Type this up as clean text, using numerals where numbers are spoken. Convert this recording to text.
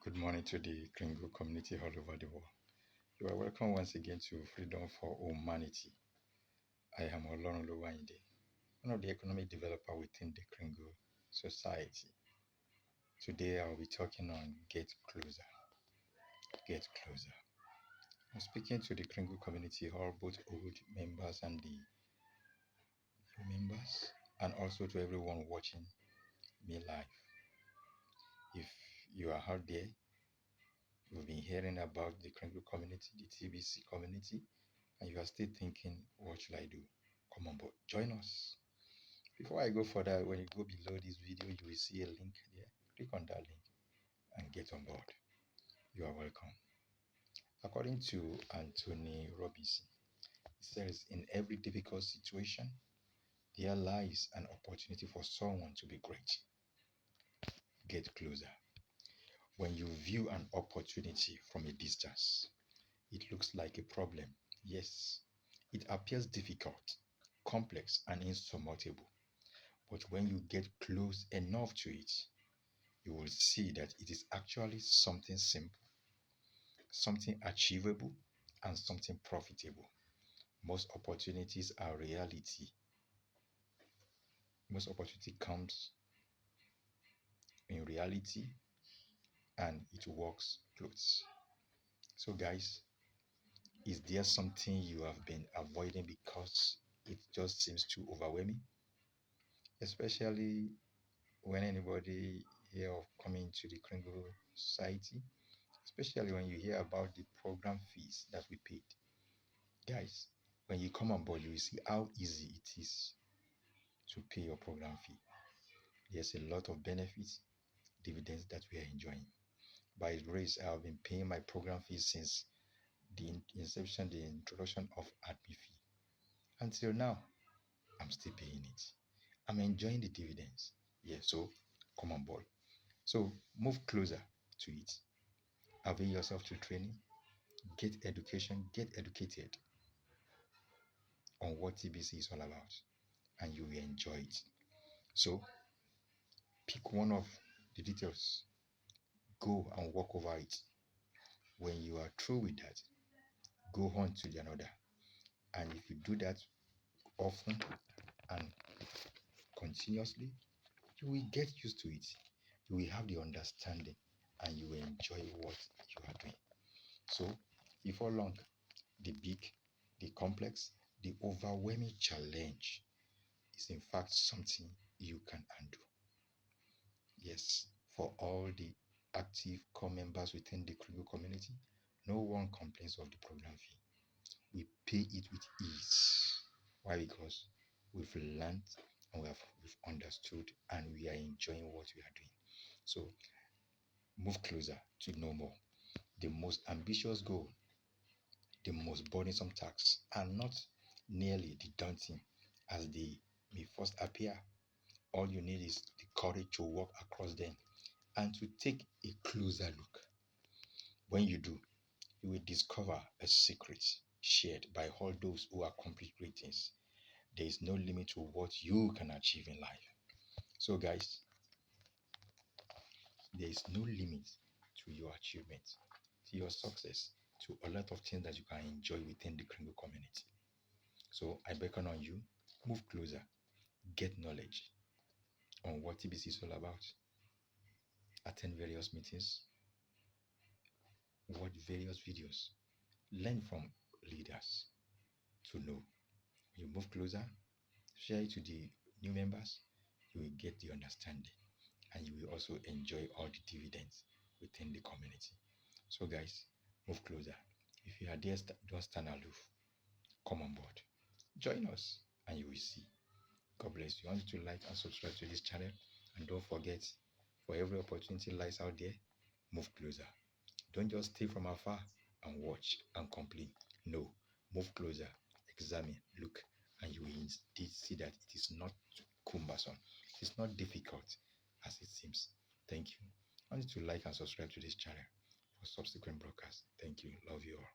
Good morning to the Kringle community all over the world. You are welcome once again to Freedom for Humanity. I am Olorun Lowayinde, one of the economic developers within the Kringle society. Today I will be talking on Get Closer. Get Closer. I'm speaking to the Kringle community, all both old members and the new members, and also to everyone watching me live. If you are out there, you've been hearing about the Kringle community, the TBC community, and you are still thinking, what should I do? Come on board, join us. Before I go further, when you go below this video, you will see a link there. Click on that link and get on board. You are welcome. According to Anthony Robbins, he says, in every difficult situation, there lies an opportunity for someone to be great. Get closer. When you view an opportunity from a distance, it looks like a problem. Yes, it appears difficult, complex, and insurmountable. But when you get close enough to it, you will see that it is actually something simple, something achievable, and something profitable. Most opportunities are reality. Most opportunity comes in reality and it works close. So guys, is there something you have been avoiding because it just seems too overwhelming? Especially when anybody hear of coming to the Kringle Society, especially when you hear about the program fees that we paid. Guys, when you come on board, you will see how easy it is to pay your program fee. There's a lot of benefits, dividends that we are enjoying. By His grace, I have been paying my program fees since the inception, the introduction of admin fee. Until now, I'm still paying it. I'm enjoying the dividends. Yeah, so come on board. So move closer to it. Avail yourself to training, get education, get educated on what TBC is all about, and you will enjoy it. So pick one of the details, go and walk over it. When you are through with that, go on to the another. And if you do that often and continuously, you will get used to it. You will have the understanding and you will enjoy what you are doing. So before long, the big, the complex, the overwhelming challenge is in fact something you can handle. Yes, for all the active core members within the Kringle community, no one complains of the program fee. We pay it with ease. Why? Because we've learned and we've understood and we are enjoying what we are doing. So move closer to know more. The most ambitious goal, the most burdensome tasks are not nearly the daunting as they may first appear. All you need is the courage to walk across them and to take a closer look. When you do, you will discover a secret shared by all those who accomplish great things. There is no limit to what you can achieve in life. So, guys, there is no limit to your achievement, to your success, to a lot of things that you can enjoy within the Kringle community. So, I beckon on you, move closer, get knowledge on what TBC is all about, attend various meetings, watch various videos, learn from leaders to know. When you move closer, share it to the new members, you will get the understanding and you will also enjoy all the dividends within the community. So, guys, move closer. If you are there, don't stand aloof. Come on board. Join us and you will see. God bless you. I want you to like and subscribe to this channel. And don't forget, for every opportunity lies out there, move closer. Don't just stay from afar and watch and complain. No, move closer, examine, look, and you will indeed see that it is not cumbersome. It's not difficult as it seems. Thank you. I want you to like and subscribe to this channel for subsequent broadcasts. Thank you. Love you all.